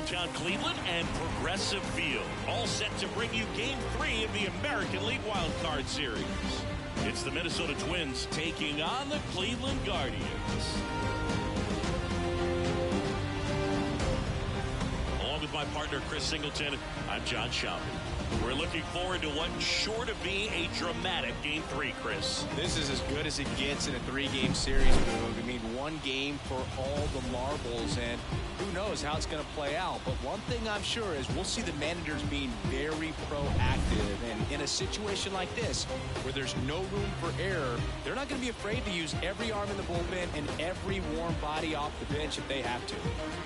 downtown Cleveland and Progressive Field, all set to bring you Game 3 of the American League Wild Card Series. It's the Minnesota Twins taking on the Cleveland Guardians. Along with my partner, Chris Singleton, I'm John Schaub. We're looking forward to what's sure to be a dramatic Game 3, Chris. This is as good as it gets in a 3-game series, Boog. I mean, one game for all the marbles, and who knows how it's going to play out. But one thing I'm sure is we'll see the managers being very proactive. And in a situation like this, where there's no room for error, they're not going to be afraid to use every arm in the bullpen and every warm body off the bench if they have to.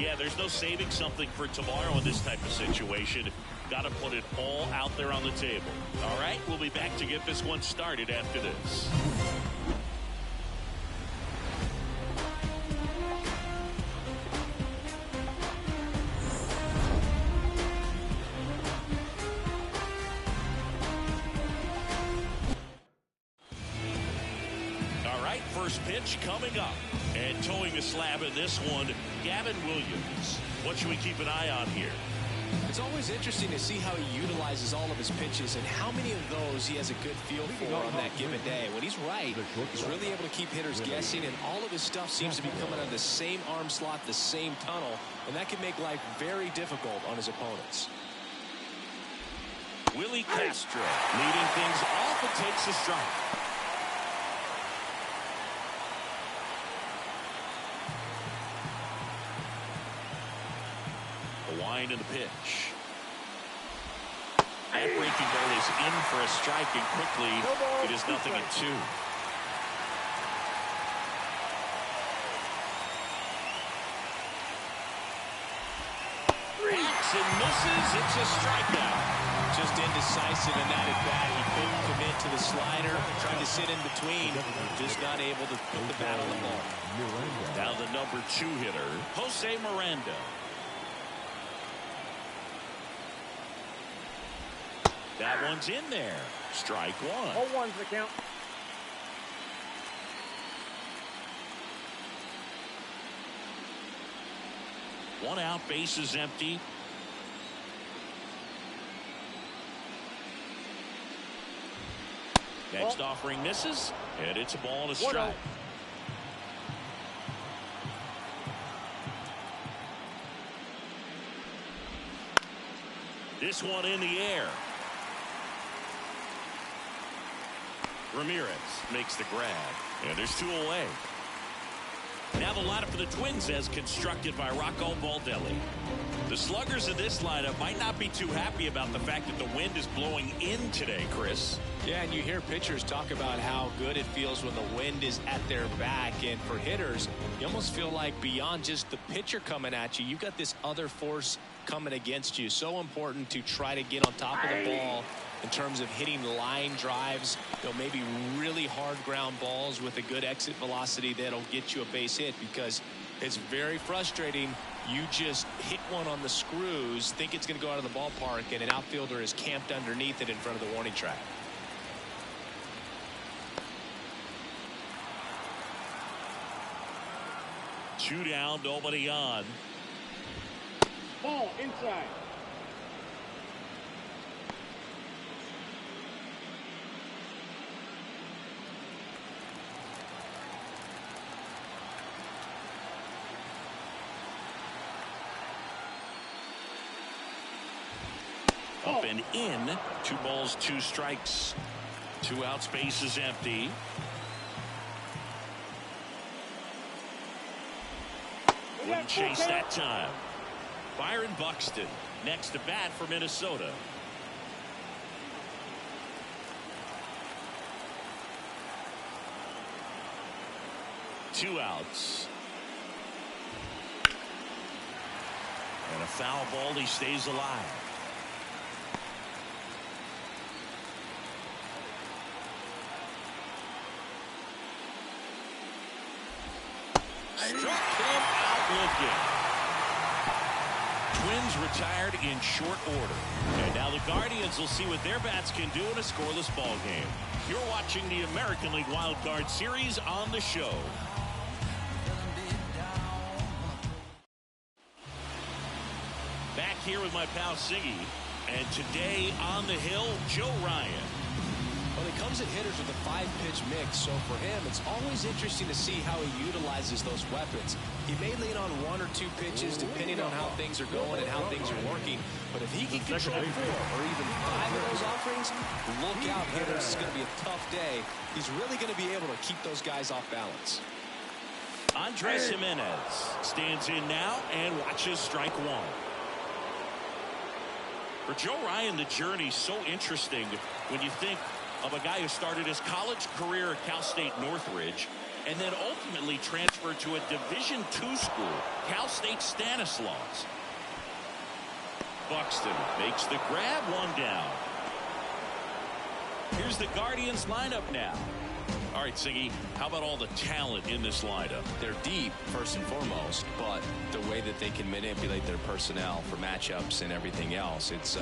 Yeah, there's no saving something for tomorrow in this type of situation. Got to put it all out there on the table. All right, we'll be back to get this one started after this. All right, first pitch coming up. And towing the slab in this one, Gavin Williams. What should we keep an eye on here? It's always interesting to see how he utilizes all of his pitches and how many of those he has a good feel for on that given day. When he's right, he's really able to keep hitters guessing, and all of his stuff seems to be coming out of the same arm slot, the same tunnel, and that can make life very difficult on his opponents. Willie Castro leading things off and takes a strike. Wind in the pitch. That breaking ball is in for a strike, and quickly it is 0-2. Hacks and misses. It's a strikeout. Just indecisive in that at bat. He couldn't commit to the slider. Tried to sit in between. Just not able to put the bat on the ball. Now the number 2 hitter, Jose Miranda. That one's in there. Strike one. 0-1's the count. One out, bases empty. Next offering misses, and it's a ball and a strike. This one in the air. Ramirez makes the grab, and there's 2 away. Now the lineup for the Twins as constructed by Rocco Baldelli. The sluggers in this lineup might not be too happy about the fact that the wind is blowing in today, Chris. Yeah, and you hear pitchers talk about how good it feels when the wind is at their back, and for hitters, you almost feel like beyond just the pitcher coming at you, you've got this other force coming against you. So important to try to get on top of the ball in terms of hitting line drives, maybe really hard ground balls with a good exit velocity that'll get you a base hit, because it's very frustrating. You just hit one on the screws, think it's going to go out of the ballpark, and an outfielder is camped underneath it in front of the warning track. Two down, nobody on. Ball inside. Up and in. 2 balls, 2 strikes. 2 outs, base is empty. Wouldn't chase that time. Byron Buxton next to bat for Minnesota. Two outs. And a foul ball. He stays alive. Struck him out looking. Twins retired in short order. And now the Guardians will see what their bats can do in a scoreless ball game. You're watching the American League Wild Card Series on the show. here with my pal Siggy. And today on the hill, Joe Ryan. Well, he comes at hitters with a 5-pitch mix, so for him, it's always interesting to see how he utilizes those weapons. He may lean on 1 or 2 pitches depending on how things are going and how things are working. But if he can control 4 or even 5 of those offerings, look out, hitters. It's going to be a tough day. He's really going to be able to keep those guys off balance. Andres Jimenez stands in now and watches strike 1. For Joe Ryan, the journey's so interesting when you think of a guy who started his college career at Cal State Northridge and then ultimately transferred to a Division II school, Cal State Stanislaus. Buxton makes the grab, 1 down. Here's the Guardians lineup now. All right, Siggy, how about all the talent in this lineup? They're deep, first and foremost, but the way that they can manipulate their personnel for matchups and everything else, it's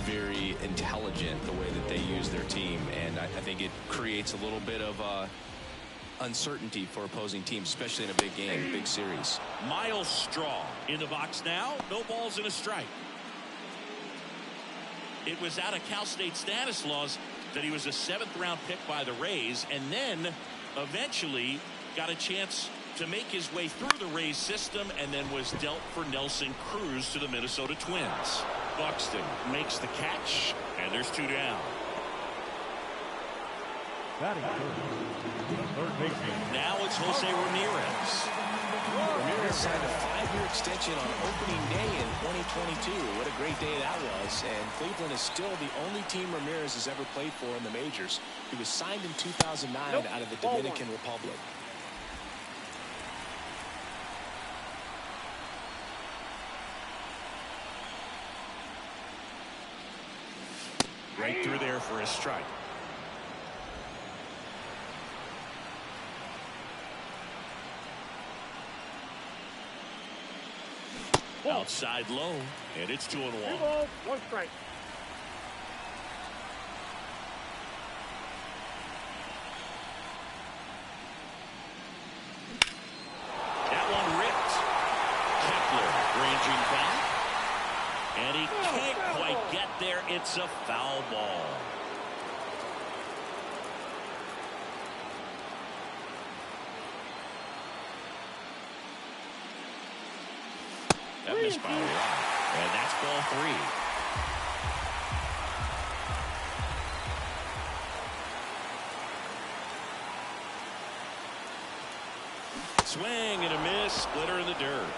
very intelligent the way that they use their team, and I think it creates a little bit of uncertainty for opposing teams, especially in a big game, big series. Miles Straw in the box now. No balls and a strike. It was out of Cal State Stanislaus that he was a 7th-round pick by the Rays, and then eventually got a chance to make his way through the Rays system and then was dealt for Nelson Cruz to the Minnesota Twins. Buxton makes the catch, and there's 2 down. Now it's Jose Ramirez. Ramirez signed a 5-year extension on opening day in 2022. What a great day that was. And Cleveland is still the only team Ramirez has ever played for in the majors. He was signed in 2009 out of the Dominican Republic. Right through there for a strike. Outside low, and it's 2-1. 2 balls, 1 strike. That one ripped. Kepler ranging back, and he can't quite get there. It's a foul ball. That missed by a lot, and that's ball 3. Swing and a miss, splitter in the dirt.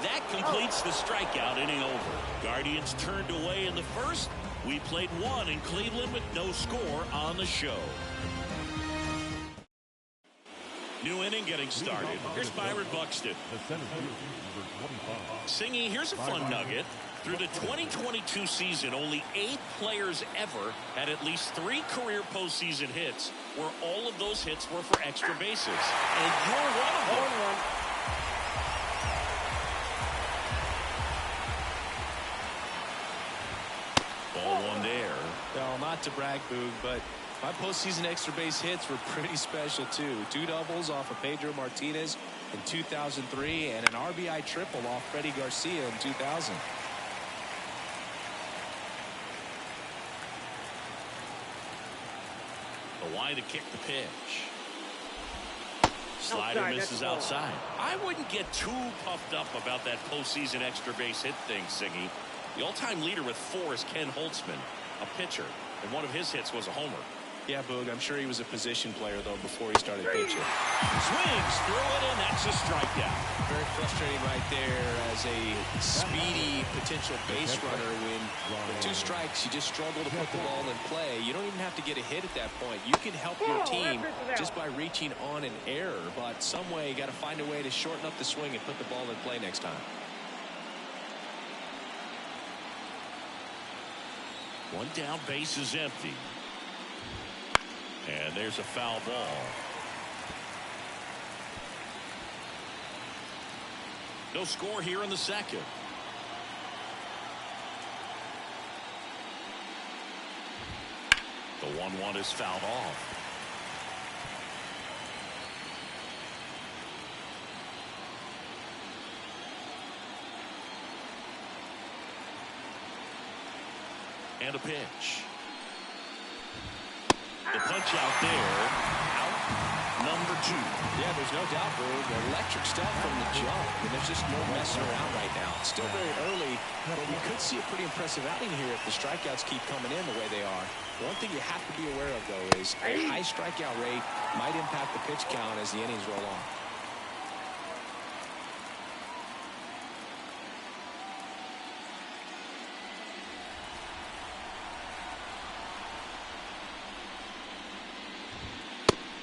That completes the strikeout inning over. Guardians turned away in the first. We played 1 in Cleveland with no score on the show. New inning getting started. Here's Byron Buxton. Singy, here's a fun nugget. Through the 2022 season, only 8 players ever had at least 3 career postseason hits, where all of those hits were for extra bases. And you're one of them. Ball 1 there. Well, not to brag, Boog, but my postseason extra base hits were pretty special, too. 2 doubles off of Pedro Martinez in 2003 and an RBI triple off Freddie Garcia in 2000. The line to kick the pitch. Slider misses outside. I wouldn't get too puffed up about that postseason extra base hit thing, Siggy. The all-time leader with 4 is Ken Holtzman, a pitcher, and one of his hits was a homer. Yeah, Boog, I'm sure he was a position player, though, before he started pitching. Swings through it, and that's a strikeout. Very frustrating right there as a speedy potential base runner. When with 2 strikes, you just struggle to put the ball in play. You don't even have to get a hit at that point. You can help your team just by reaching on an error, but some way you got to find a way to shorten up the swing and put the ball in play next time. One down, base is empty. And there's a foul ball. No score here in the second. The 1-1 is fouled off. And a pitch. The punch out there. Out number 2. Yeah, there's no doubt, Bird. Electric stuff from the jump. And there's just no messing around right now. It's still very early, but we could see a pretty impressive outing here if the strikeouts keep coming in the way they are. One thing you have to be aware of, though, is a high strikeout rate might impact the pitch count as the innings roll on.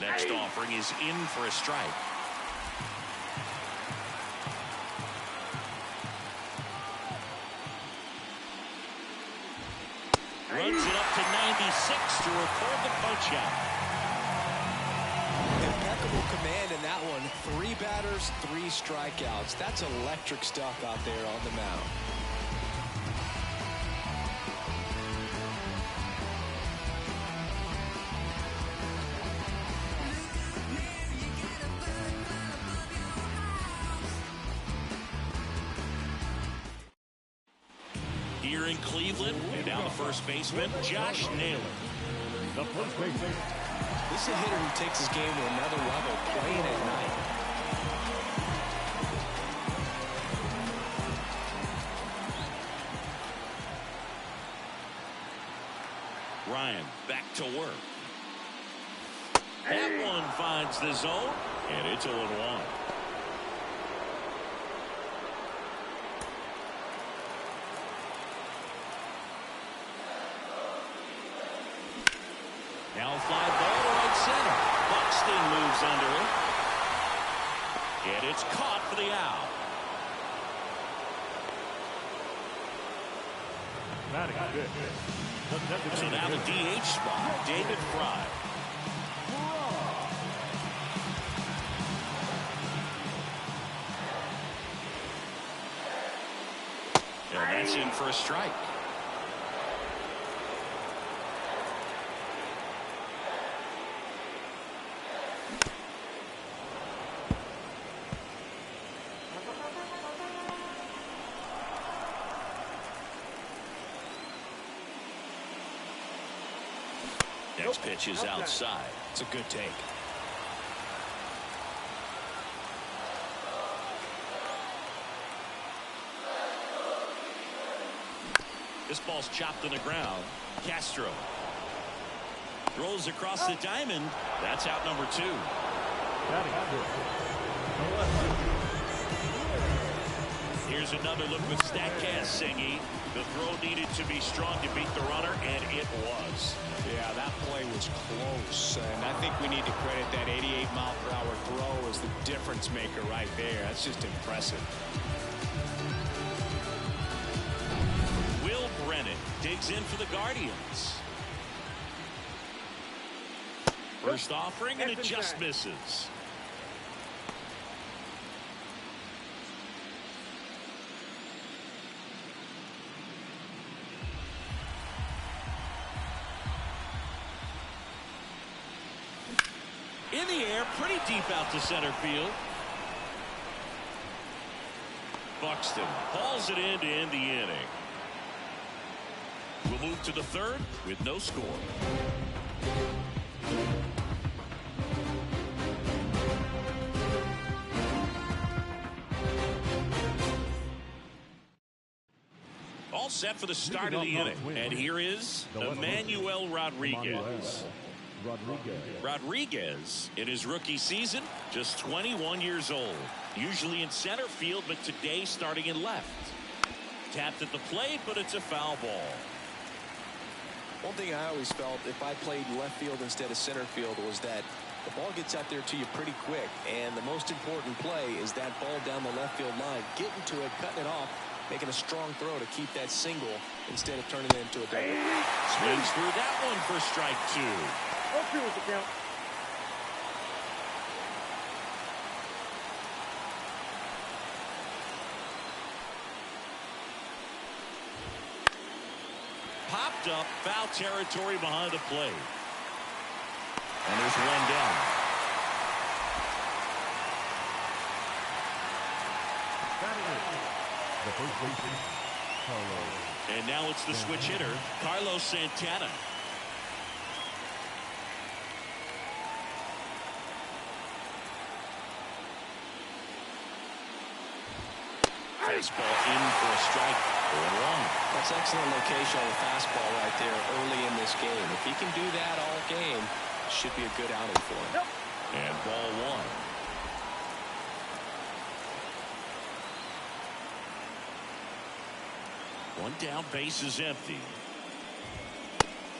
Next offering is in for a strike. Runs it up to 96 to record the punch out. Impeccable command in that one. 3 batters, 3 strikeouts. That's electric stuff out there on the mound. Here in Cleveland, and now the first baseman, Josh Naylor. The first baseman. This is a hitter who takes his game to another level, playing at night. Ryan back to work. That one finds the zone, and it's 0-1. Now fly ball to right center. Buxton moves under it. And it's caught for the out. So now the DH spot, David Fry. And that's in for a strike. Next pitch is outside. It's a good take. This ball's chopped on the ground. Castro throws across the diamond. That's out number 2. Here's another look with StatCast, Singy. The throw needed to be strong to beat the runner, and it was. Yeah, that play was close, and I think we need to credit that 88-mile-per-hour throw as the difference maker right there. That's just impressive. Will Brennan digs in for the Guardians. First offering, and it just misses. In the air, pretty deep out to center field. Buxton hauls it in to end the inning. We'll move to the 3rd with no score. All set for the start of the inning. And here is Emmanuel Rodriguez. Rodriguez, in his rookie season, just 21 years old. Usually in center field, but today starting in left. Tapped at the plate, but it's a foul ball. One thing I always felt if I played left field instead of center field was that the ball gets out there to you pretty quick, and the most important play is that ball down the left field line, getting to it, cutting it off, making a strong throw to keep that single instead of turning it into a double. Swings through that one for strike 2. Okay with the count. Popped up, foul territory behind the plate. And there's one down. The first baseman, Carlos. And now it's the switch hitter, Carlos Santana. Fastball in for a strike. 0-1. That's excellent location on the fastball right there early in this game. If he can do that all game, should be a good outing for him. And ball one. One down, base is empty.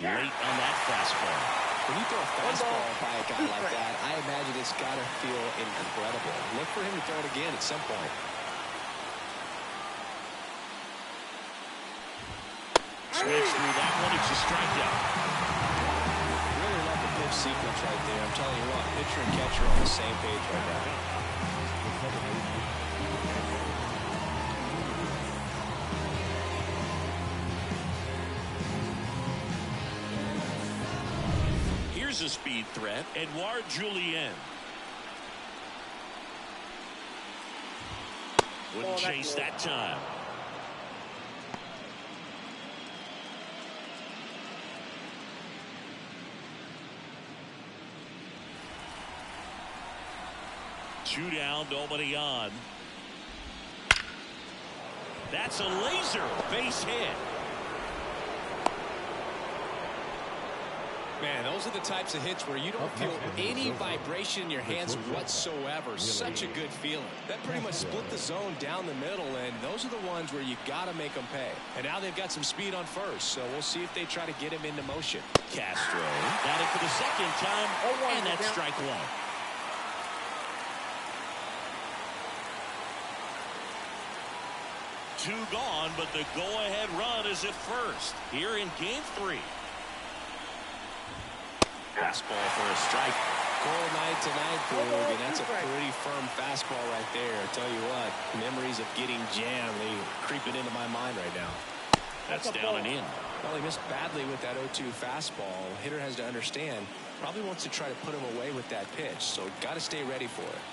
Late on that fastball. When you throw a fastball by a guy like that, I imagine it's got to feel incredible. Look for him to throw it again at some point. Swings through that one. It's a strikeout. Really love the pitch sequence right there. I'm telling you what, pitcher and catcher are on the same page right now. Here's a speed threat, Edouard Julien. Wouldn't chase that time. Two down, nobody on. That's a laser base hit. Man, those are the types of hits where you don't feel any vibration in your hands whatsoever. Such a good feeling. That pretty much split the zone down the middle, and those are the ones where you got to make them pay. And now they've got some speed on first, so we'll see if they try to get him into motion. Castro got it for the second time, and that's strike one. Two gone, but the go-ahead run is at first here in game 3. Fastball for a strike. Cold night tonight, Boog, and that's a pretty firm fastball right there. I tell you what, memories of getting jammed, they creeping into my mind right now. That's down and in. Well, he missed badly with that 0-2 fastball. Hitter has to understand, probably wants to try to put him away with that pitch, so got to stay ready for it.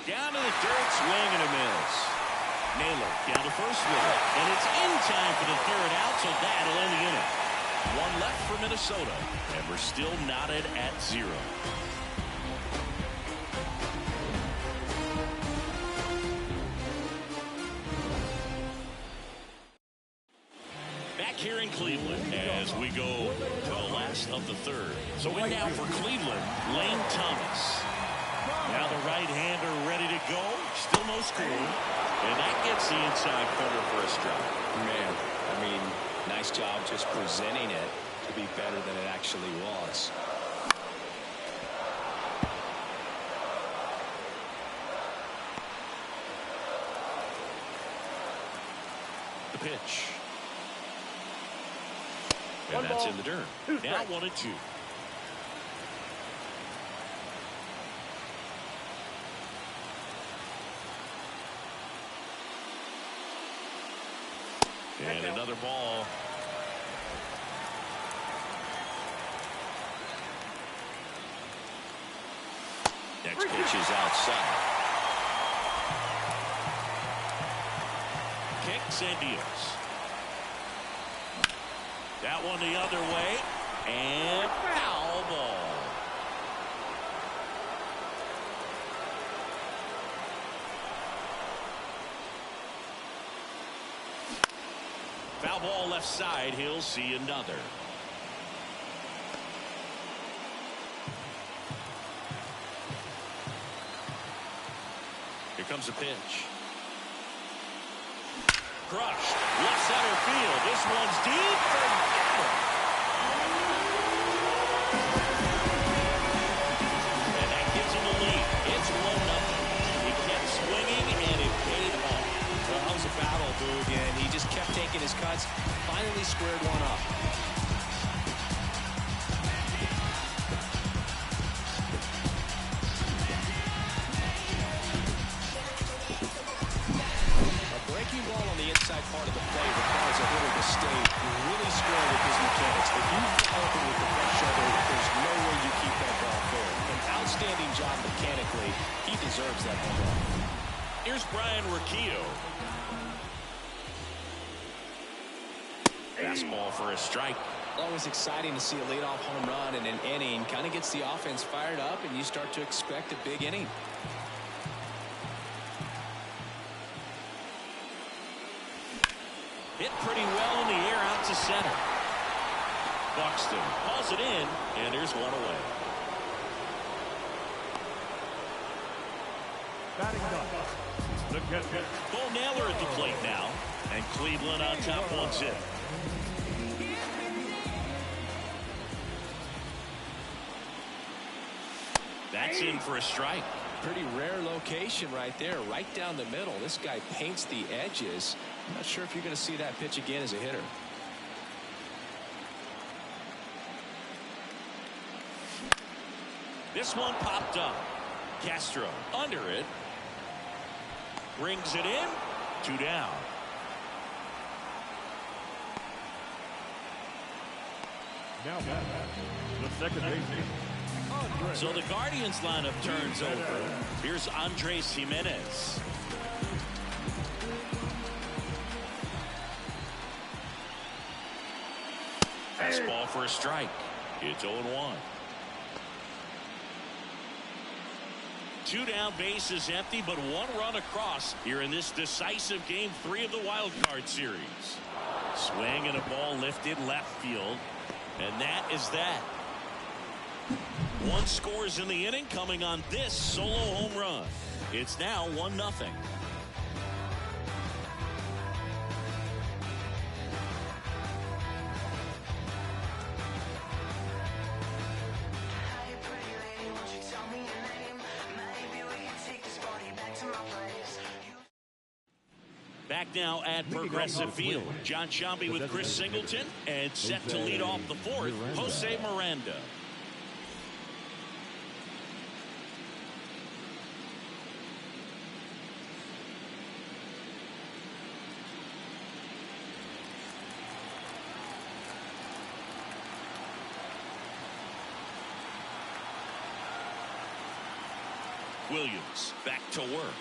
Down to the dirt, swing and a miss. Naylor down to first with it, and it's in time for the third out, so that'll end the inning. One left for Minnesota, and we're still knotted at 0. Back here in Cleveland as we go to the last of the third. So in now for Cleveland, Lane Thomas. Now the right-hander ready to go. Still no score. And that gets the inside corner for a strike. Man, I mean, nice job just presenting it to be better than it actually was. The pitch. And that's in the dirt. Now 1-2. And another ball. Next pitch is outside. Kicks and deals. That one the other way. And foul ball. Foul ball left side. He'll see another. Here comes a pitch. Crushed. Left center field. This one's deep. Forget it. And that gives him a lead. It's 1-0. He kept swinging and it paid off. Well, that was a battle, Boog, and he just kept taking his cuts. Finally squared one up. A breaking ball on the inside part of the play requires a hitter to stay really square with his mechanics. If you fly open with the left shoulder, there's no way you keep that ball forward. An outstanding job mechanically. He deserves that home run. Here here's Brian Riccio. Fastball for a strike. Always exciting to see a leadoff home run in an inning. Kind of gets the offense fired up, and you start to expect a big inning. Hit pretty well in the air out to center. Buxton hauls it in, and there's one away. Batting done. The catcher. Bo Naylor at the plate now, and Cleveland on top 1-0. That's in for a strike. Pretty rare location right there, right down the middle. This guy paints the edges. I'm not sure if you're going to see that pitch again as a hitter. This one popped up. Castro under it. Brings it in. 2 down. Now the second baseman. So the Guardians lineup turns over. Here's Andres Jimenez. Fastball for a strike. It's 0-1. 2 down, bases empty, but 1 run across here in this decisive game 3 of the wild card series. Swing and a ball lifted left field, and that is that. 1 scores in the inning, coming on this solo home run. It's now 1-0. Back now at Progressive Field. John Shambi with Chris Singleton, and set to lead off the 4th, Jose Miranda. Williams back to work.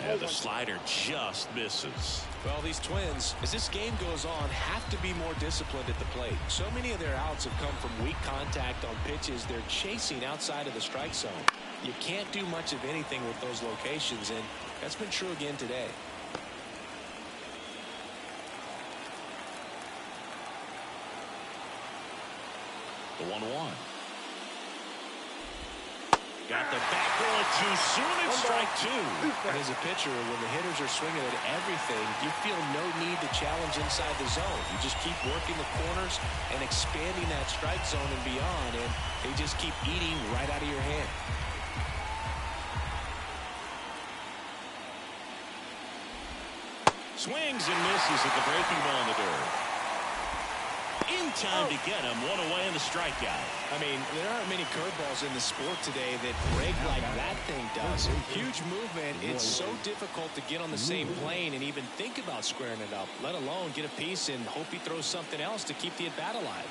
And the slider just misses. Well, these Twins, as this game goes on, have to be more disciplined at the plate. So many of their outs have come from weak contact on pitches they're chasing outside of the strike zone. You can't do much of anything with those locations, and that's been true again today. The 1-1. Got the back going too soon, and strike 2. And as a pitcher, when the hitters are swinging at everything, you feel no need to challenge inside the zone. You just keep working the corners and expanding that strike zone and beyond, and they just keep eating right out of your hand. Swings and misses at the breaking ball in the dirt. In time to get him. 1 away in the strikeout. I mean, there aren't many curveballs in the sport today that break like that thing does. Huge movement. It's so difficult to get on the same plane and even think about squaring it up, let alone get a piece and hope he throws something else to keep the at-bat alive.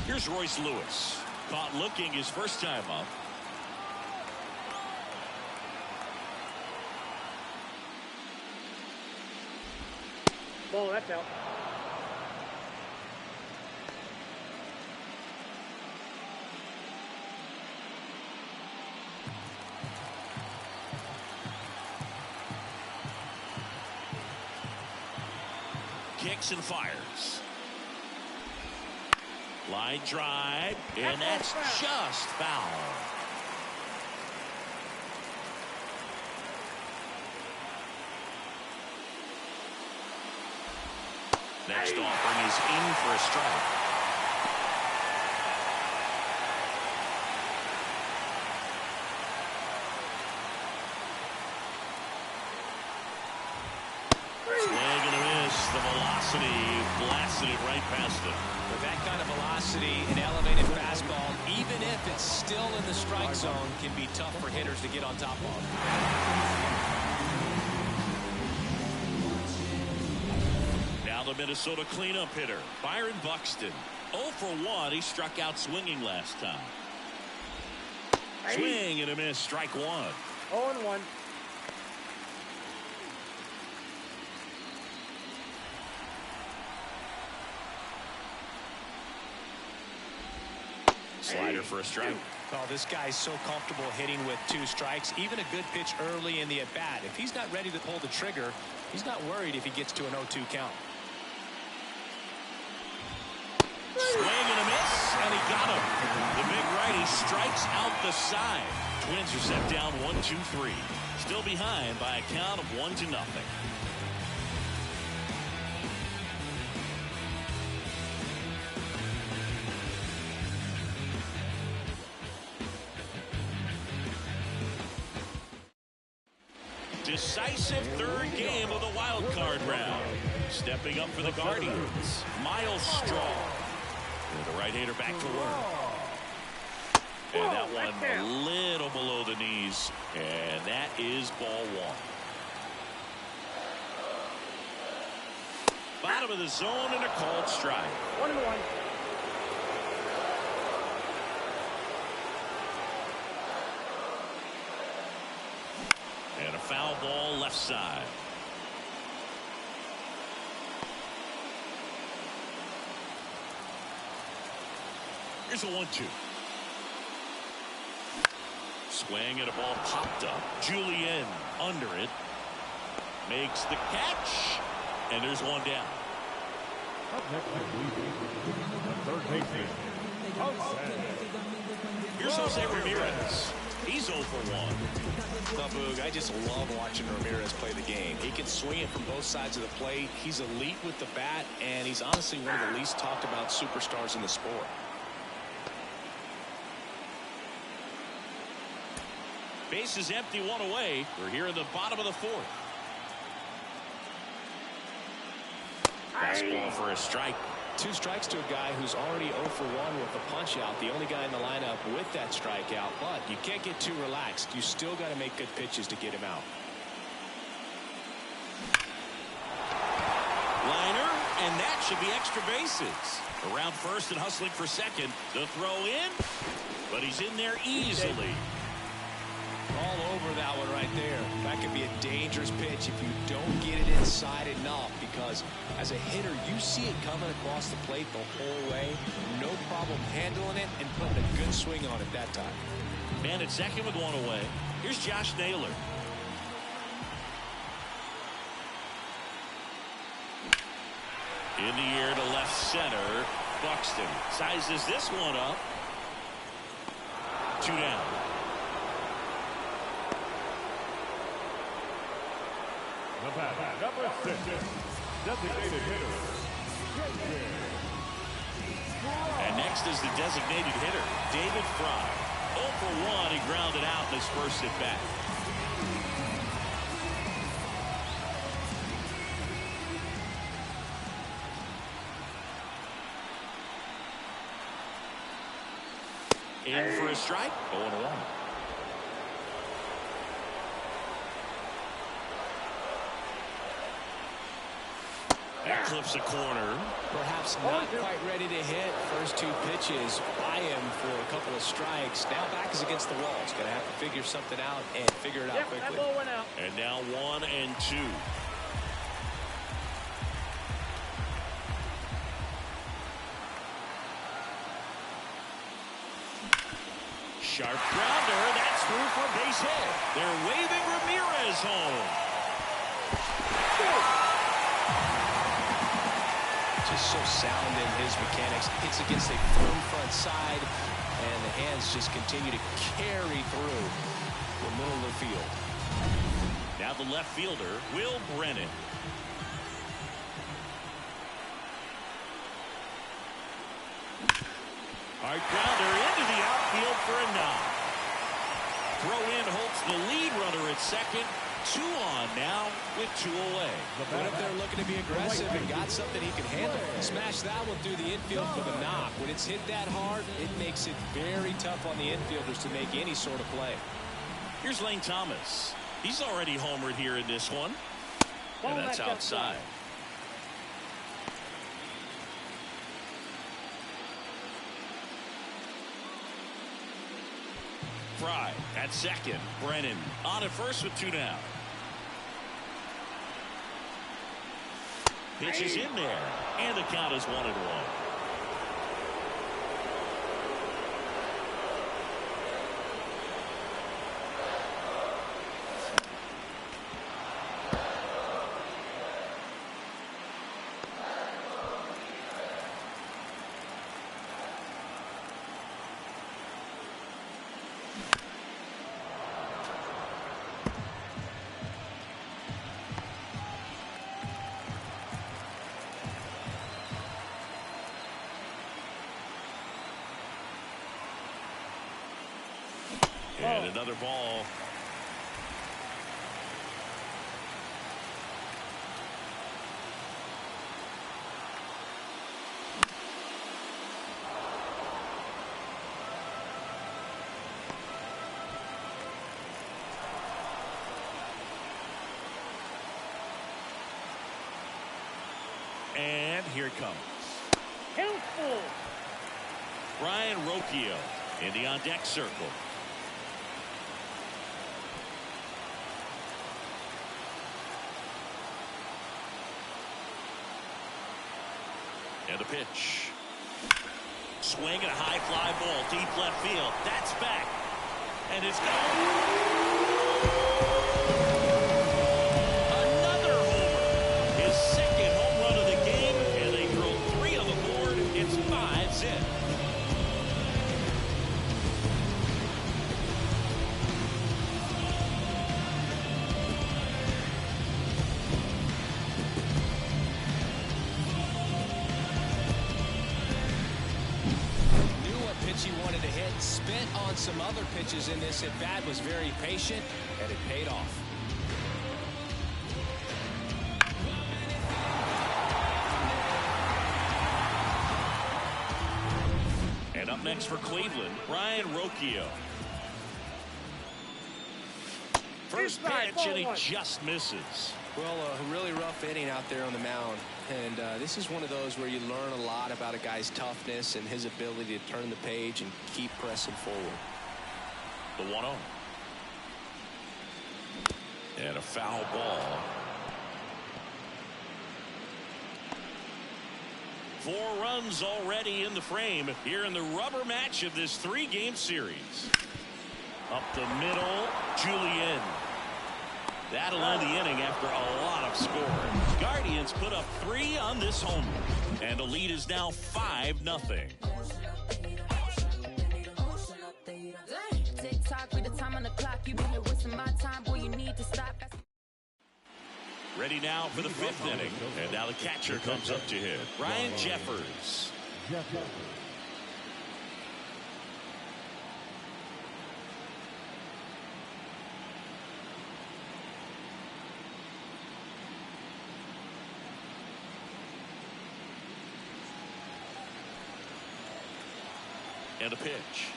Here's Royce Lewis. Caught looking his first time up. Ball, that's out. Kicks and fires. Line drive, and that's just foul. Next offering is in for a strike. Swing and a miss. The velocity blasted it right past him. With that kind of velocity, an elevated fastball, even if it's still in the strike zone, can be tough for hitters to get on top of. the Minnesota cleanup hitter, Byron Buxton. 0 for 1. He struck out swinging last time. Swing and a miss. Strike one. 0-1. Slider for a strike. Well, this guy's so comfortable hitting with 2 strikes. Even a good pitch early in the at-bat. If he's not ready to pull the trigger, he's not worried if he gets to an 0-2 count. Swing and a miss, and he got him. The big righty strikes out the side. Twins are set down 1-2-3. Still behind by a count of 1-0. Decisive third game of the wild card round. Stepping up for the Guardians, Miles Straw. And the right-hander back to work. And that one a little below the knees. And that is ball one. Bottom of the zone and a called strike. 1-1. And a foul ball left side. Here's a 1-2. Swing and a ball popped up. Julien under it. Makes the catch. And there's one down. Up next, the third baseman. Here's Jose Ramirez. He's 0 for 1. Boog, I just love watching Ramirez play the game. He can swing it from both sides of the plate. He's elite with the bat, and he's honestly one of the least talked about superstars in the sport. Base is empty, one away. We're here in the bottom of the 4th. Fastball for a strike. 2 strikes to a guy who's already 0 for 1 with a punch out. The only guy in the lineup with that strikeout, but you can't get too relaxed. You still got to make good pitches to get him out. Liner, and that should be extra bases. Around first and hustling for second. The throw in, but he's in there easily. All over that one right there. That could be a dangerous pitch if you don't get it inside enough, because as a hitter, you see it coming across the plate the whole way. No problem handling it and putting a good swing on it that time. Man at second with one away. Here's Josh Naylor. In the air to left center. Buxton sizes this one up. 2 down. The batter, number 6, designated hitter. And next is the designated hitter, David Fry. 0 for 1, he grounded out in his first at bat. In for a strike, 0-1. That clips a corner. Perhaps not quite ready to hit. First 2 pitches by him for a couple of strikes. Now back is against the wall. He's going to have to figure something out and figure it out quickly. That ball went out. And now 1 and 2. Sharp grounder. That's through for a base hit. They're waving Ramirez home. Just so sound in his mechanics. Hits against a firm front side, and the hands just continue to carry through the middle of the field. Now the left fielder, Will Brennan. Hard grounder into the outfield for a knock. Throw in halts the lead runner at second. 2 on now with 2 away. Went up there looking to be aggressive and got something he can handle. Smash that one through the infield for the knock. When it's hit that hard, it makes it very tough on the infielders to make any sort of play. Here's Lane Thomas. He's already homered here in this one. And that's outside. Fry at second. Brennan on at first with 2 down. Pitch is in there, and the count is 1-1. And another ball. And here it comes. Helpful. Brian Rocchio in the on-deck circle. And the pitch. Swing and a high fly ball deep left field. That's back. And it's gone. Another homer. His second home run of the game. And they throw 3 on the board. It's 5-zip. He wanted to hit, spent on some other pitches in this at bat, was very patient, and it paid off. And up next for Cleveland, Brian Rocchio. First pitch, and he just misses. Well, a really rough inning out there on the mound. And this is one of those where you learn a lot about a guy's toughness and his ability to turn the page and keep pressing forward. The 1-0. And a foul ball. 4 runs already in the frame here in the rubber match of this 3-game series. Up the middle, Julian. That'll end the inning after a lot of scoring. Guardians put up 3 on this homer. And the lead is now 5-0. Ready now for the 5th inning. And now the catcher comes up to hit. Ryan Jeffers. And a pitch.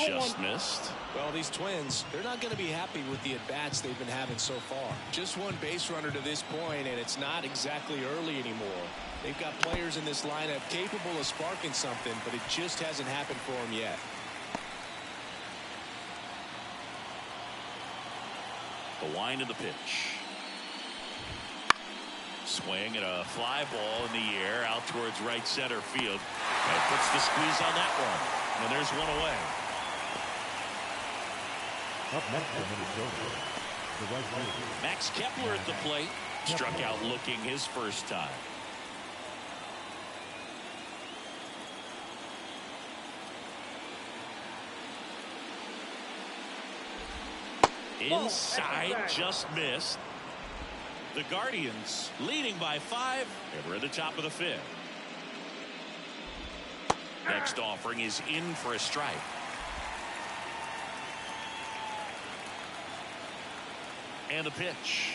Just missed. Well, these Twins, they're not going to be happy with the at-bats they've been having so far. Just one base runner to this point, and it's not exactly early anymore. They've got players in this lineup capable of sparking something, but it just hasn't happened for them yet. The wind of the pitch. Swing and a fly ball in the air out towards right center field. And puts the squeeze on that one. And there's one away. Up next for Minnesota, the right fielder, Max Kepler at the plate. Struck out looking his first time. Inside, just missed. The Guardians leading by 5, and we're at the top of the 5th. Next offering is in for a strike. And the pitch.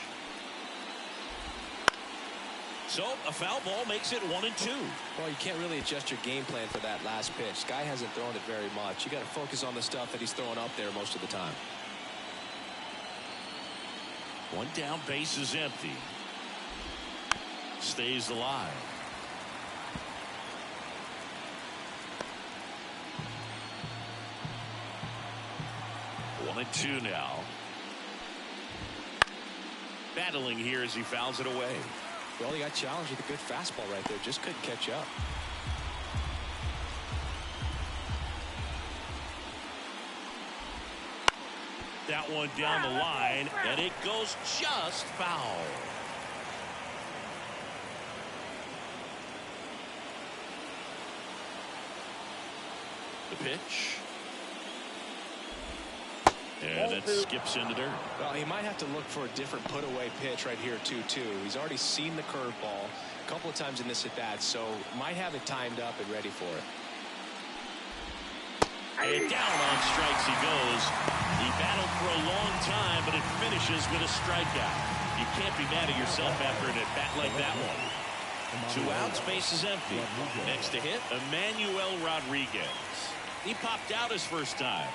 So a foul ball makes it 1-2. Well, you can't really adjust your game plan for that last pitch. Guy hasn't thrown it very much. You got to focus on the stuff that he's throwing up there most of the time. One down, base is empty. Stays alive. 1-2 now. Battling here as he fouls it away. Well, he got challenged with a good fastball right there. Just couldn't catch up. That one down the line, and it goes just foul. The pitch. And it skips into dirt. Well, he might have to look for a different put-away pitch right here, 2-2. He's already seen the curveball a couple of times in this at-bat, so might have it timed up and ready for it. And down on strikes he goes. He battled for a long time, but it finishes with a strikeout. You can't be mad at yourself after an at-bat like that one. 2 outs, base is empty. Next to hit, Emmanuel Rodriguez. He popped out his first time.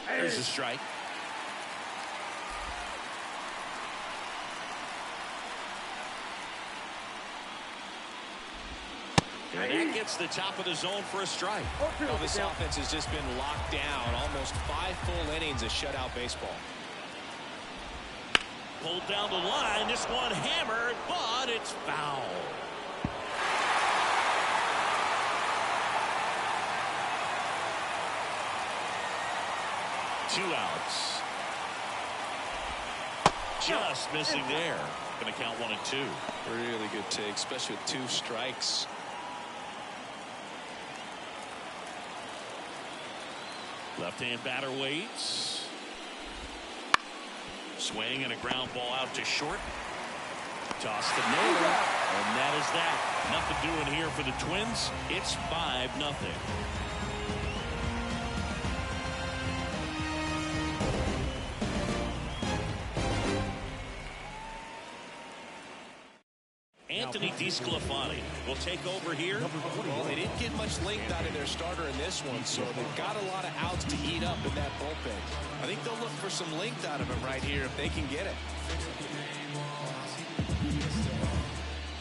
There's a strike. And that gets the top of the zone for a strike. Well, this offense has just been locked down. Almost 5 full innings of shutout baseball. Pulled down the line. This one hammered, but it's foul. Two outs. Just missing there. Going to count 1-2. Really good take, especially with 2 strikes. Left-hand batter waits. Swing and a ground ball out to short. Toss to Naylor. And that is that. Nothing doing here for the Twins. It's 5-0. Anthony DeSclafani will take over here. Well, they didn't get much length out of their starter in this one, so they've got a lot of outs to eat up in that bullpen. I think they'll look for some length out of him right here if they can get it.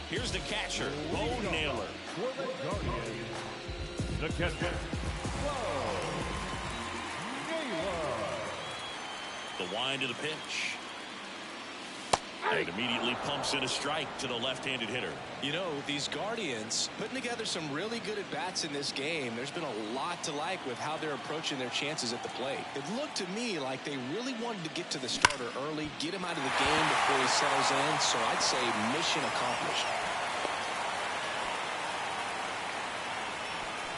Here's the catcher, Bo Naylor. The catcher, The wind of the pitch. And immediately pumps in a strike to the left-handed hitter. You know, these Guardians putting together some really good at-bats in this game. There's been a lot to like with how they're approaching their chances at the plate. It looked to me like they really wanted to get to the starter early, get him out of the game before he settles in. So I'd say mission accomplished.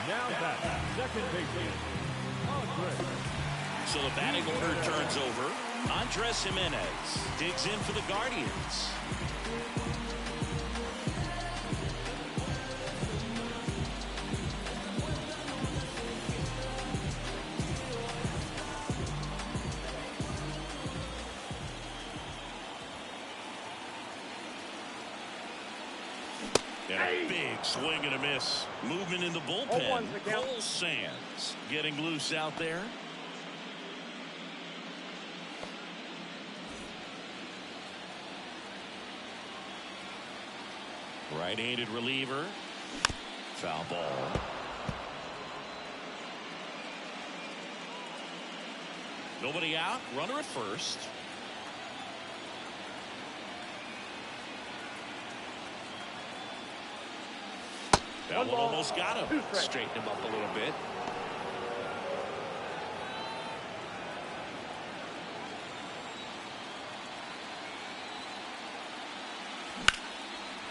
now that second baseman, Andres. So the batting order turns over. Andres Jimenez digs in for the Guardians. And a big swing and a miss. Movement in the bullpen. Cole Sands getting loose out there. Right-handed reliever. Foul ball. Nobody out. Runner at first. That one almost got him. Straighten him up a little bit.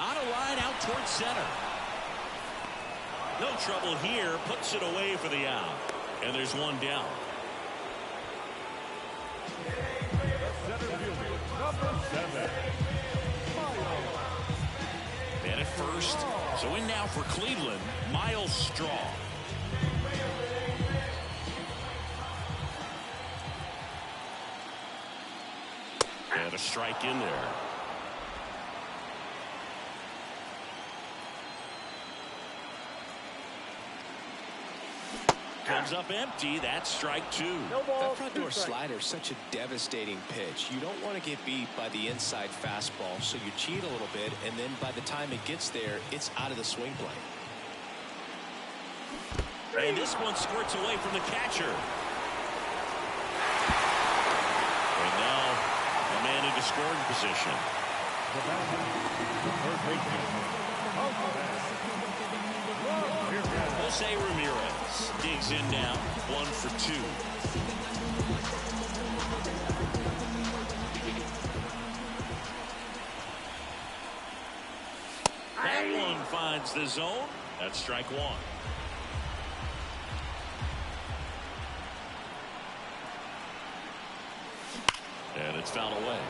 On a line out towards center. No trouble here. Puts it away for the out. And there's one down. Center fielder, number 7. Man at first. So in now for Cleveland, Miles Straw. And a strike in there. Comes up empty. That's strike two. That front door slider is such a devastating pitch. You don't want to get beat by the inside fastball, so you cheat a little bit, and then by the time it gets there, it's out of the swing plane. And this one squirts away from the catcher. And now a man into scoring position. Jose Ramirez digs in now, 1 for 2. That one finds the zone. That's strike one. And it's fouled away.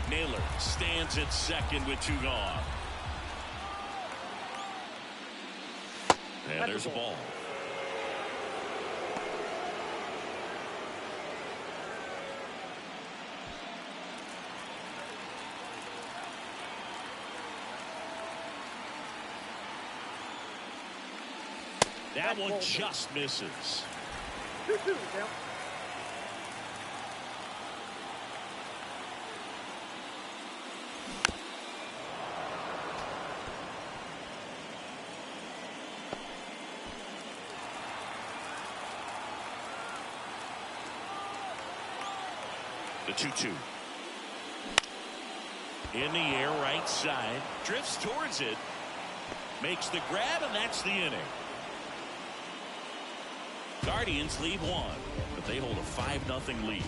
Naylor stands at second with 2 gone. And there's a ball. That one just misses. 2-2 now. The 2-2. In the air, right side. Drifts towards it. Makes the grab, and that's the inning. Guardians lead 1, but they hold a 5-0 lead.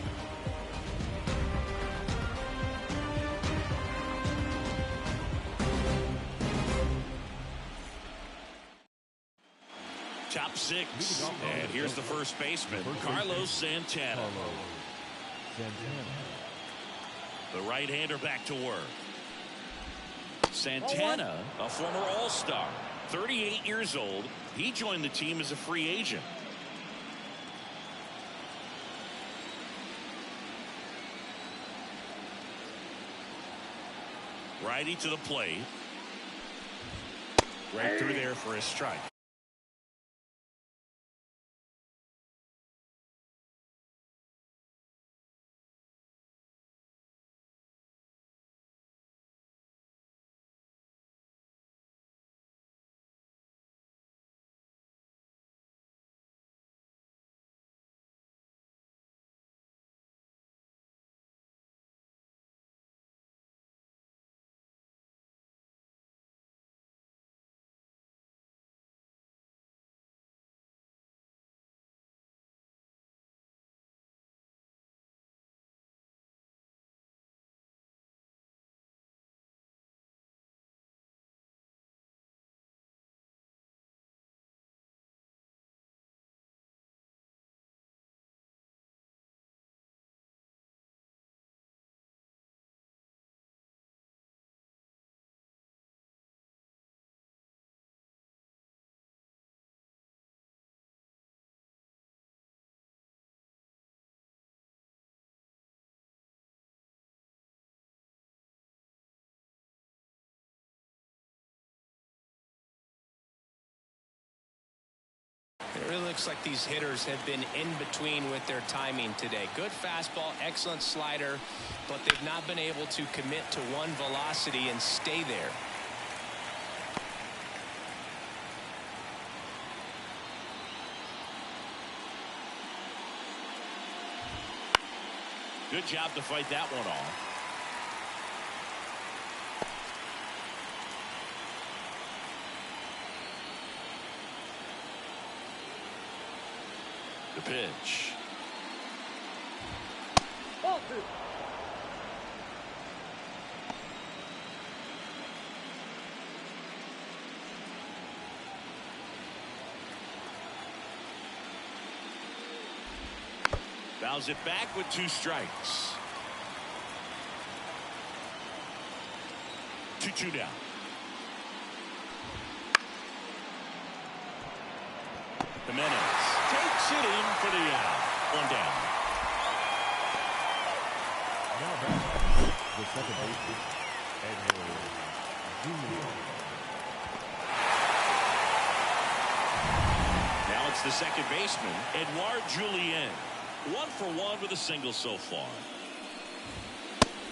Top 6, and here's the first baseman, Carlos Santana. The right-hander back to work. Santana, a former All-Star, 38 years old. He joined the team as a free agent. Righty to the plate. Right through there for a strike. It really looks like these hitters have been in between with their timing today. Good fastball, excellent slider, but they've not been able to commit to one velocity and stay there. Good job to fight that one off. The pitch. Ball 2. Fouls it back with 2 strikes. 2-2 down. Jimenez takes it in for the out. 1 down. Now back, the second baseman, Edward Jr. It's the second baseman, Edouard Julien. 1 for 1 with a single so far.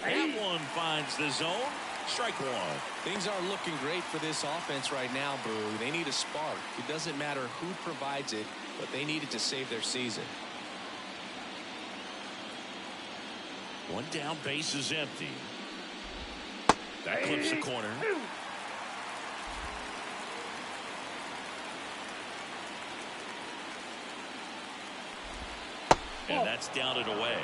That one finds the zone. Strike one. Things are looking great for this offense right now, Brew. They need a spark. It doesn't matter who provides it, but they need it to save their season. One down, base is empty. That clips the corner. And that's down and away.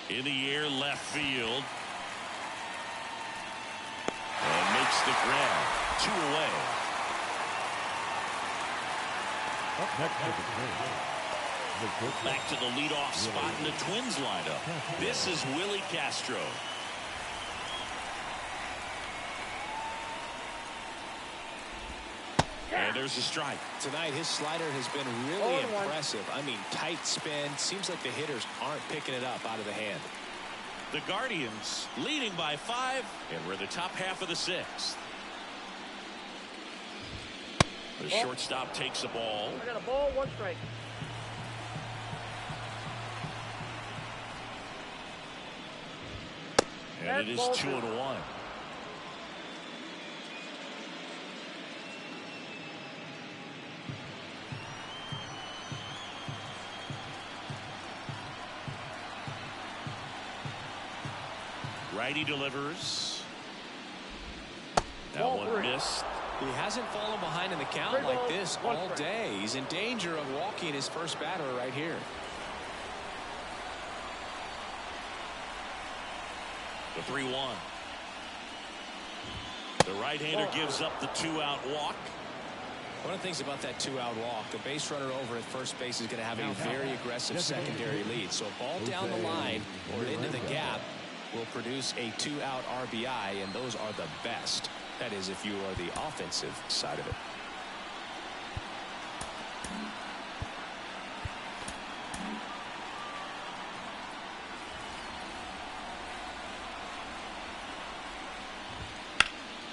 In the air, left field. And makes the grab. 2 away. Up next to the Back to the leadoff spot in the Twins lineup. This is Willie Castro. And there's a strike. Tonight, his slider has been really impressive. I mean, tight spin. Seems like the hitters aren't picking it up out of the hand. The Guardians leading by 5, and we're in the top half of the 6th. The shortstop takes the ball. I got a ball, 1 strike. And it is 2-1. Righty delivers. That one missed. He hasn't fallen behind in the count like this all day. He's in danger of walking his first batter right here. The 3-1. The right-hander gives up the 2-out walk. One of the things about that 2-out walk, the base runner over at first base is going to have a very aggressive secondary lead. So a ball down the line or into the gap will produce a 2-out RBI, and those are the best. That is, if you are the offensive side of it.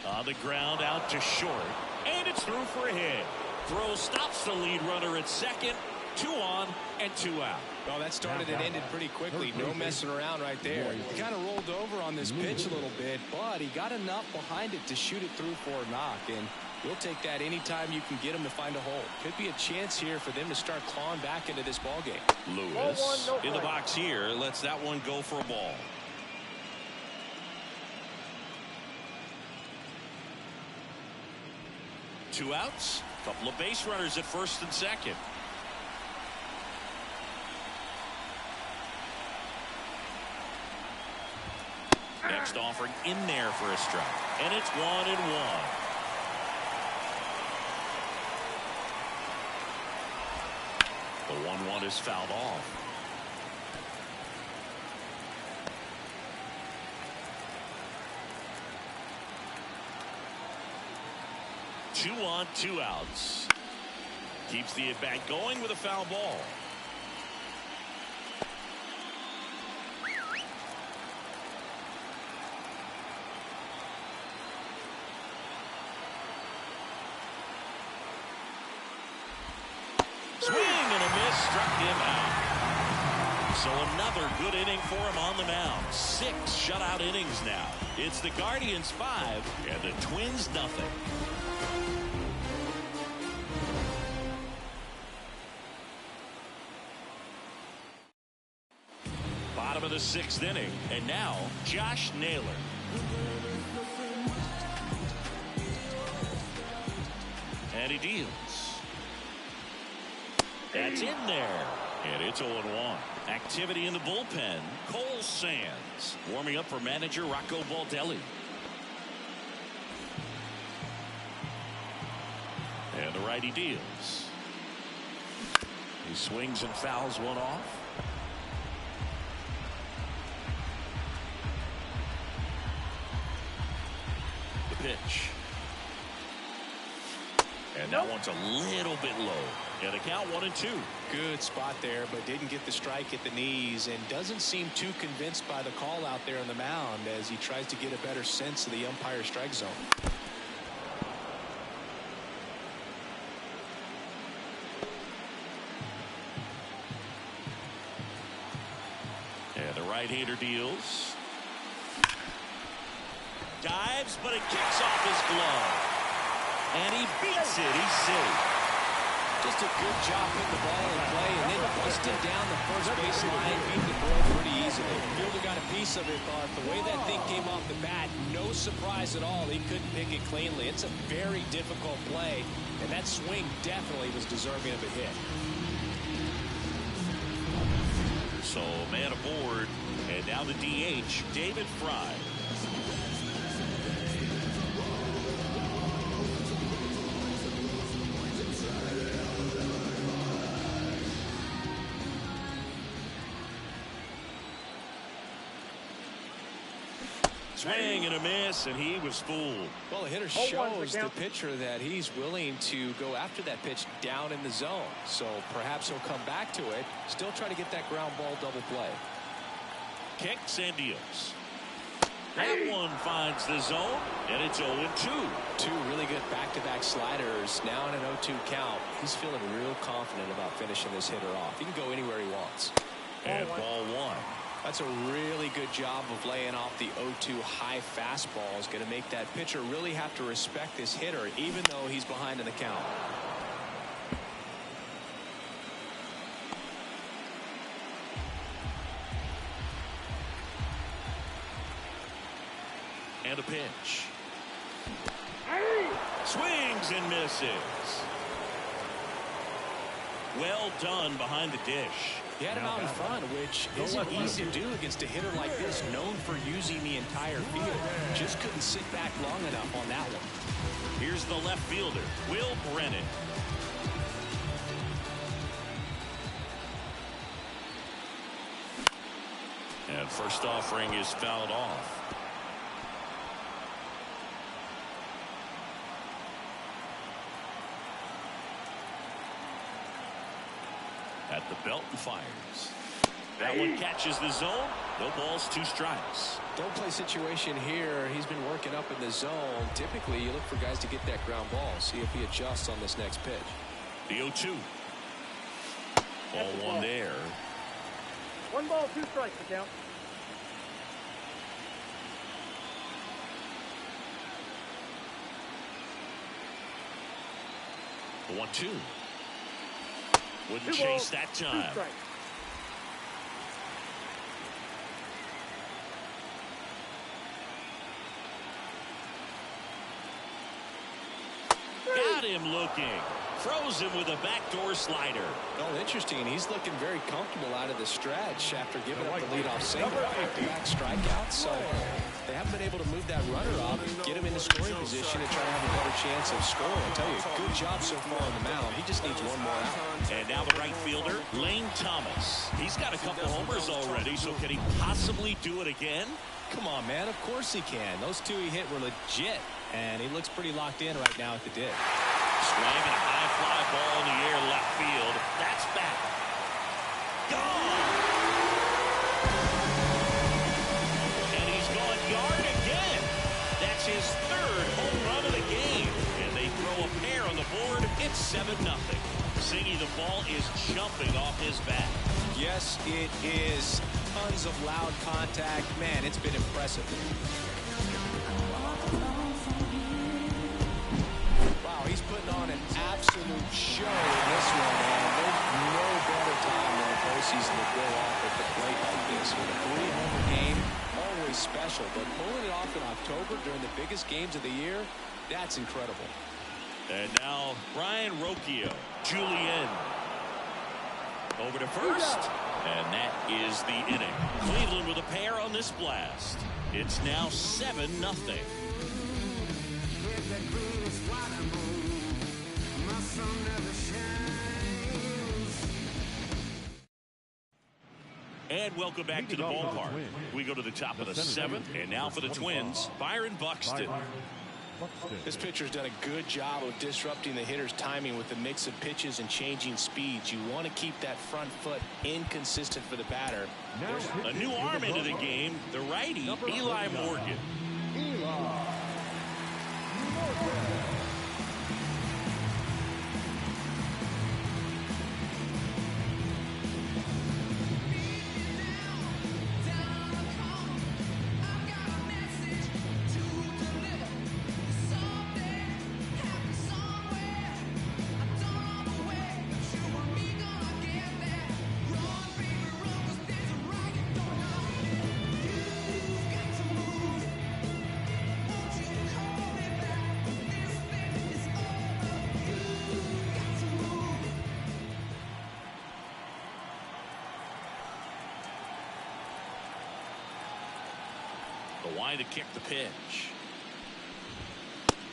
On the ground, out to short, and it's through for a hit. Throw stops the lead runner at second. 2 on and 2 out. Well, that started and ended pretty quickly. No messing around right there. He kind of rolled over on this pitch a little bit, but he got enough behind it to shoot it through for a knock, and you'll take that anytime you can get him to find a hole. Could be a chance here for them to start clawing back into this ball game. Lewis in the box here lets that one go for a ball. Two outs, couple of base runners at first and second. Next offering in there for a strike, and it's 1-1. The 1-1 is fouled off. Two on, 2 outs. Keeps the at bat going with a foul ball. Swing and a miss, struck him out. So another good inning for him on the mound. 6 shutout innings now. It's the Guardians 5 and the Twins nothing. Bottom of the 6th inning, and now Josh Naylor. And he deals. That's in there. And it's 0-1. Activity in the bullpen. Cole Sands warming up for manager Rocco Baldelli. And the righty deals. He swings and fouls one off. pitch. And that one's a little bit low. And a count 1-2. Good spot there, but didn't get the strike at the knees and doesn't seem too convinced by the call out there on the mound as he tries to get a better sense of the umpire strike zone. And the right-hander deals. Dives, but it kicks off his glove. And he beats it. He's safe. Just a good job putting the ball in play and then busting down the first baseline, beat the ball pretty easily. Fielder got a piece of it, but the way that thing came off the bat, no surprise at all. He couldn't pick it cleanly. It's a very difficult play, and that swing definitely was deserving of a hit. So man aboard, and now the DH, David Fry. Swing and a miss, and he was fooled. Well, the hitter shows the pitcher that he's willing to go after that pitch down in the zone. So perhaps he'll come back to it, still try to get that ground ball double play. Kicks and deals. That one finds the zone, and it's 0-2. Two really good back-to-back sliders. Now in an 0-2 count. He's feeling real confident about finishing this hitter off. He can go anywhere he wants. And ball one. That's a really good job of laying off the 0-2 high fastball. Is going to make that pitcher really have to respect this hitter, even though he's behind in the count. And a pitch. Swings and misses. Well done behind the dish. He had him out in front, which isn't easy to do against a hitter like this, known for using the entire field. Just couldn't sit back long enough on that one. Here's the left fielder, Will Brennan. And first offering is fouled off. At the belt and fires. That one catches the zone. No balls, 2 strikes. Don't play situation here. He's been working up in the zone. Typically, you look for guys to get that ground ball. See if he adjusts on this next pitch. The 0-2. Ball one there. 1 ball, 2 strikes to count. The 1-2. Wouldn't chase that time. Got him looking. Froze him with a backdoor slider. Oh, interesting. He's looking very comfortable out of the stretch after giving up the leadoff single. Back-to-back strikeouts. So they haven't been able to move that runner up, get him into scoring position, and try to have a better chance of scoring. I tell you, good job so far on the mound. He just needs one more out. And now the right fielder, Lane Thomas. He's got a couple homers already, so can he possibly do it again? Come on, man. Of course he can. Those 2 he hit were legit, and he looks pretty locked in right now at the dish. Swing and a high fly ball in the air left field. That's back. Gone. And he's gone yard again. That's his 3rd home run of the game. And they throw a pair on the board. It's 7-0. Singy, the ball is jumping off his bat. Yes, it is. Tons of loud contact. Man, it's been impressive. Wow, he's putting on an absolute show in this one, and there's no better time than the postseason to go off at the plate like this. With a 3-homer game, always special, but pulling it off in October during the biggest games of the year, that's incredible. And now Brian Rocchio, Julian. Over to first, and that is the inning. Cleveland with a pair on this blast. It's now 7-0. And welcome back to the ballpark. We go to the top of the 7th, and now for the Twins, Byron Buxton. This pitcher's done a good job of disrupting the hitter's timing with the mix of pitches and changing speeds. You want to keep that front foot inconsistent for the batter. A new arm into the game, the righty, Eli Morgan. The line to kick the pitch.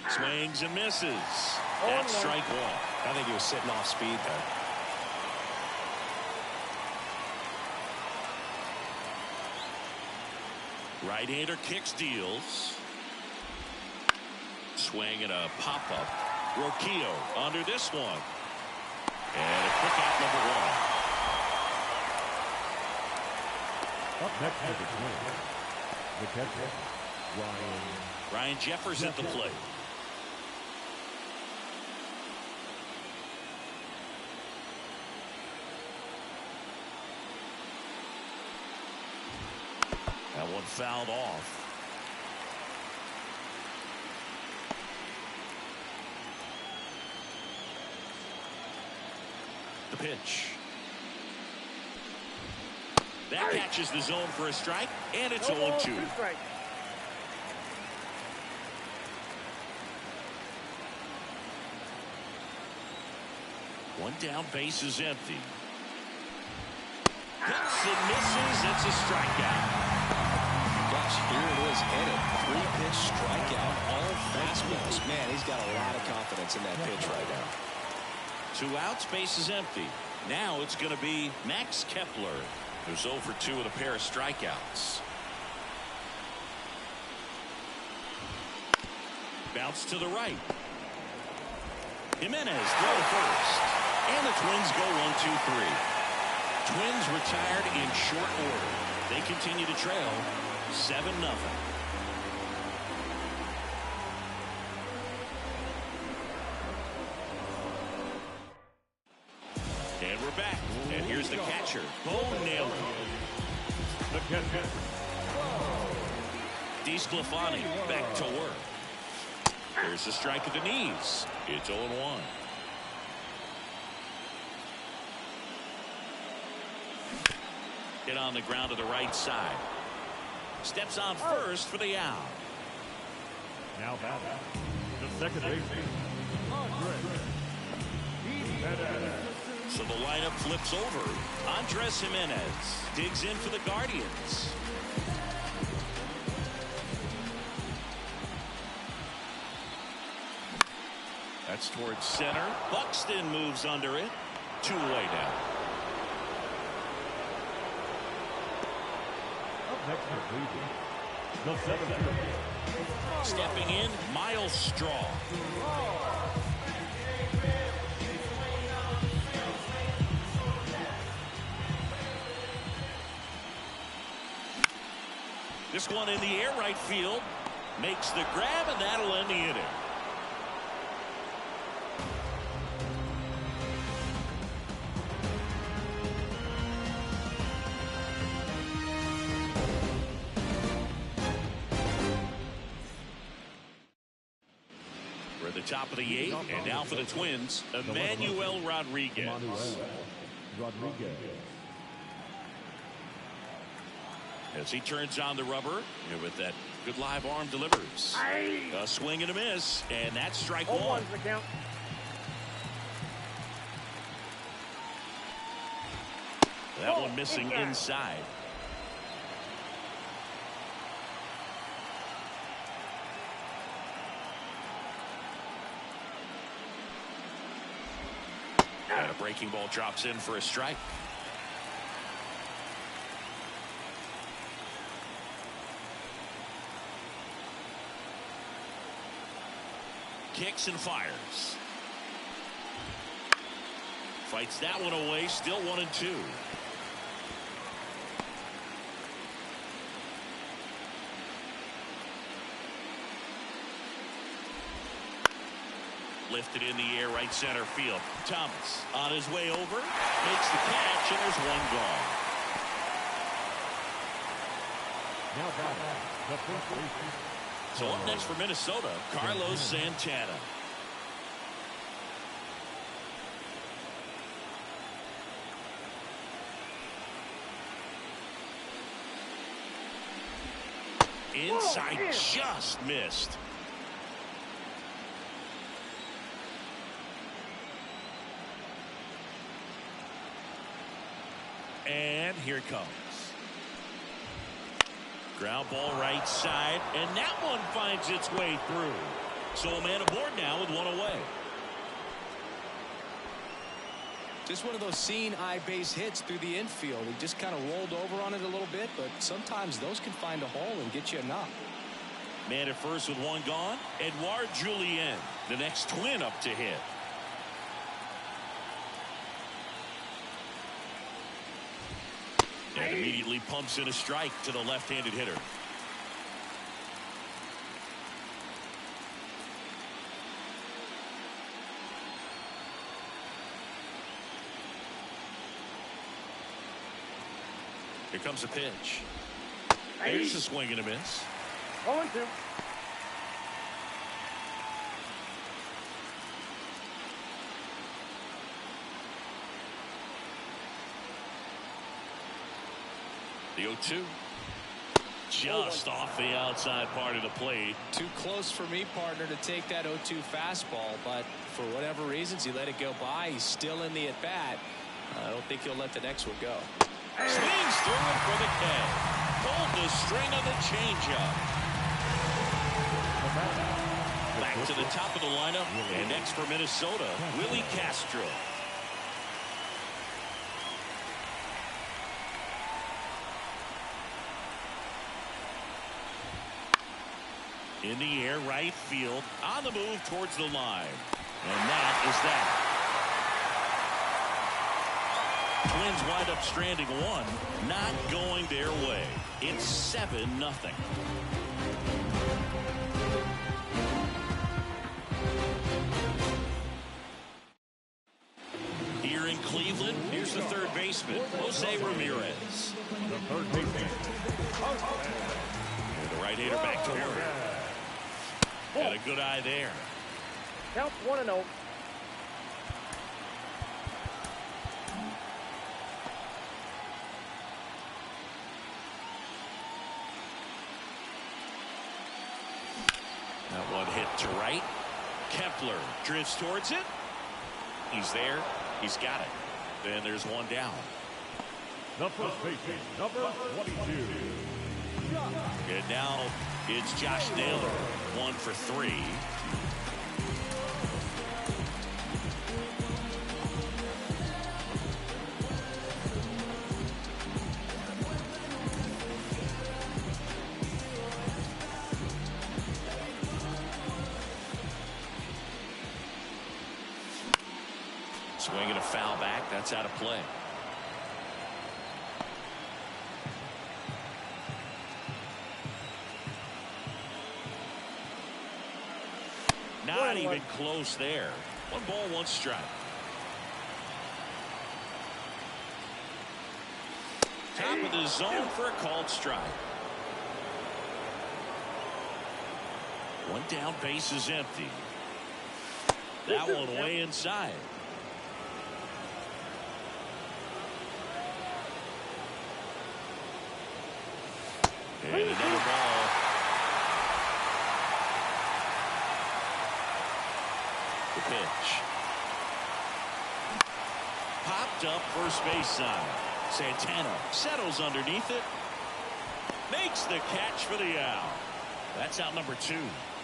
Swings and misses. That's strike one. I think he was sitting off speed there. Right-hander kicks, deals. Swing and a pop-up. Roquillo under this one. And a quick out, number one. Up next to the Twins, the catcher, Ryan Jeffers at the plate. That one fouled off. The pitch. That catches the zone for a strike, and it's 0-2. One down, base is empty. Hits and misses. It's a strikeout. Gosh, here it is, and a 3-pitch strikeout, all fastballs. Man, he's got a lot of confidence in that pitch right now. 2 outs, base is empty. Now it's going to be Max Kepler, who's 0 for 2 with a pair of strikeouts. Bounce to the right. Jimenez throw to first. And the Twins go 1-2-3. Twins retired in short order. They continue to trail 7-0. And we're back. And here's the catcher, Bo Naylor. the catcher, DeSclafani back to work. There's the strike at the knees. It's 0-1. Hit on the ground to the right side. Steps on first for the out. now batting, the second baseman, Andre. So the lineup flips over. Andres Jimenez digs in for the Guardians. That's towards center. Buxton moves under it. 2 away now. Up next for Cleveland, the seventh. Stepping in, Miles Straw. This one in the air, right field. Makes the grab, and that'll end the inning. We're at the top of the 8th, and now for the Twins, Emmanuel Rodriguez. Rodriguez. As he turns on the rubber, and with that good live arm delivers. A swing and a miss, and that's strike 1. The count. That one missing inside. And a breaking ball drops in for a strike. kicks and fires. Fights that one away. Still 1-2. Lifted in the air, right center field. Thomas on his way over, makes the catch, and there's one gone. Now batting, the first baseman. So up next for Minnesota, Carlos Santana. Inside, just missed. And here it comes. Ground ball right side, and that one finds its way through. So a man aboard now with one away. Just one of those seeing eye base hits through the infield. He just kind of rolled over on it a little bit, but sometimes those can find a hole and get you a knock. Man at first with one gone. Edouard Julien, the next twin up to hit. And immediately pumps in a strike to the left-handed hitter. Here comes a pitch. There's a swing and a miss. 0-2. The 0-2. Just off the outside part of the plate. Too close for me, partner, to take that 0-2 fastball, but for whatever reasons, he let it go by. He's still in the at-bat. I don't think he'll let the next one go. Swings through it for the K. Pulled the string of the changeup. Back to the top of the lineup, and next for Minnesota, Willie Castro. In the air, right field, on the move towards the line. And that is that. Twins wind up stranding one, not going their way. It's 7-0. Here in Cleveland, here's the third baseman, Jose Ramirez. The third baseman. And the right-hander back to work. Had a good eye there. Count 1-0. That one hit to right. Kepler drifts towards it. He's there. He's got it. Then there's one down. The first baseman, number 22. And now it's Josh Naylor, 1 for 3. Swinging a foul back. That's out of play. Not even close there. 1 ball, 1 strike. Top of the zone for a called strike. 1 down, base is empty. That one way inside. And another ball. The pitch. Popped up first base side. Santana settles underneath it. Makes the catch for the out. That's out number 2.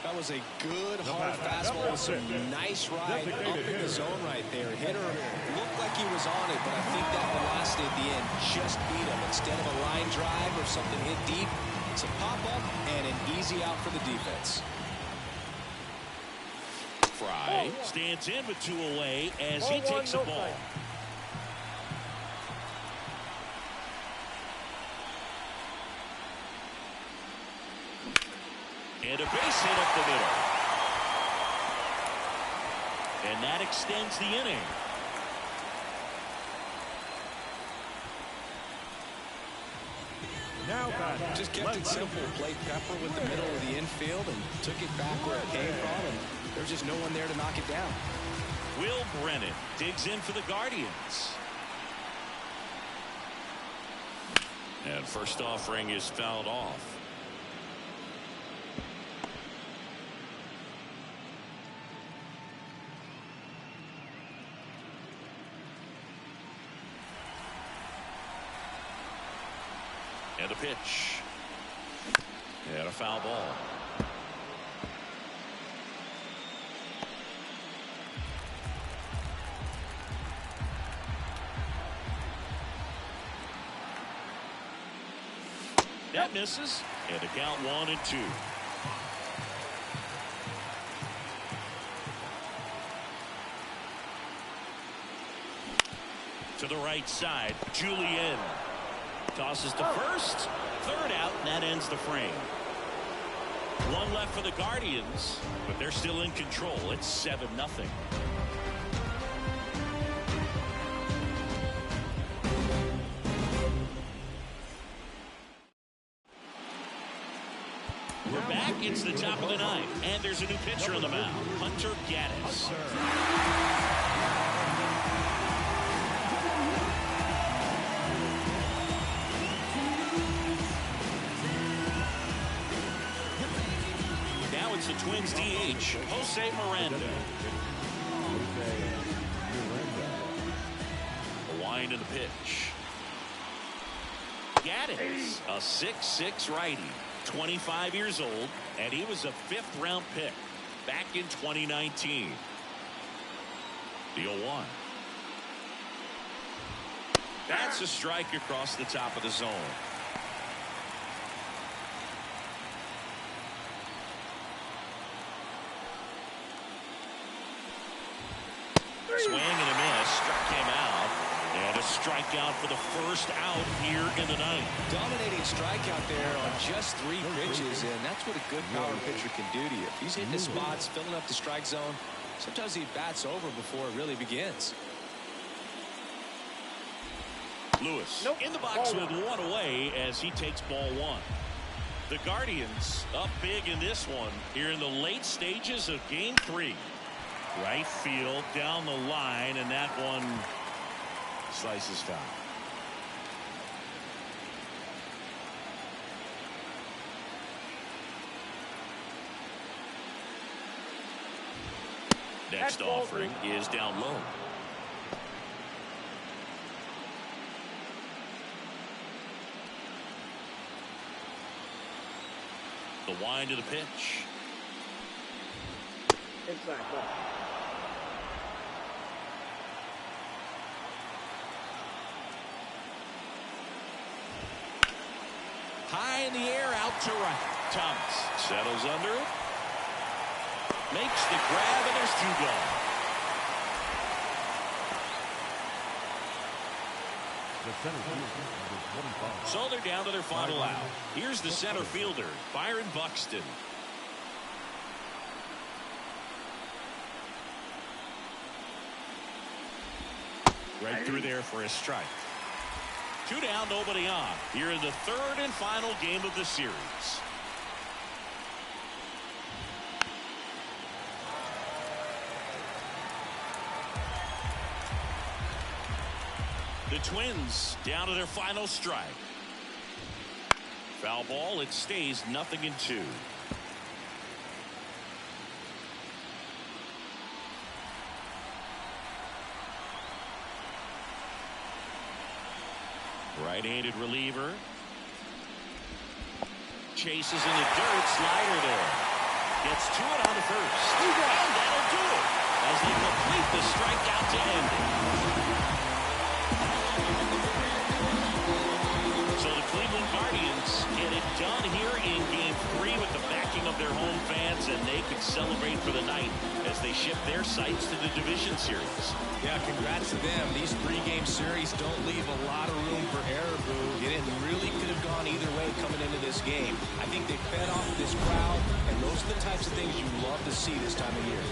That was a good hard fastball with some nice ride up in the zone right there. Hitter looked like he was on it, but I think that velocity at the end just beat him. Instead of a line drive or something hit deep, it's a pop-up and an easy out for the defense. Fry stands in with 2 away as he takes a ball. And a base hit up the middle. And that extends the inning. Now just kept it simple. Played Pepper with the middle of the infield and took it back where it came from. And there's just no one there to knock it down. Will Brennan digs in for the Guardians. And first offering is fouled off. And a pitch. And a foul ball. That misses. And a count 1-2. To the right side, Julien. Tosses to first. Third out, and that ends the frame. 1 left for the Guardians, but they're still in control. It's 7-0. We're back. It's the top of the 9th, and there's a new pitcher on the mound, Hunter Gaddis. It's the Twins DH, Jose Miranda. A wind in the pitch. Gaddis, a 6'6" righty, 25 years old, and he was a 5th-round pick back in 2019. The 0-1. That's a strike across the top of the zone. Swing and a miss, struck him out, and a strikeout for the first out here in the 9th. Dominating strikeout there on just 3 pitches, and that's what a good power pitcher can do to you. If he's hitting the spots, filling up the strike zone, sometimes he bats over before it really begins. Lewis in the box with 1 away as he takes ball 1. The Guardians up big in this one here in the late stages of game 3. Right field down the line, and that one slices foul. Next offering is down low. The wind of the pitch. Inside ball. High in the air, out to right. Thomas settles under it. Makes the grab, and there's 2 gone. So they're down to their final out. Here's the center fielder, Byron Buxton. Right through there for a strike. 2 down, nobody on. Here in the 3rd and final game of the series. The Twins down to their final strike. Foul ball, it stays 0-2. Right-handed reliever. Chases in the dirt. Slider there. Gets to it on the first. And that'll do it as they complete the strikeout to end it. So the Cleveland Guardians get it done here in Game 3 with the backing of their home fans, and they can celebrate for the night as they shift their sights to the division series. Yeah, congrats to them. These 3-game series don't leave a lot of room for error, Boo. It really could have gone either way coming into this game. I think they fed off this crowd, and those are the types of things you love to see this time of year.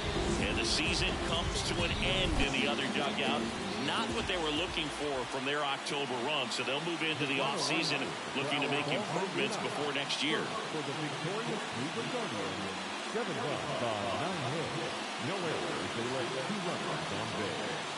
And the season comes to an end in the other dugout. Not what they were looking for from their October run, so they'll move into the offseason looking to make improvements before next year. For the victorious Cleveland Guardians, 7 runs by 9 hits. No errors. They led 2 runners on base.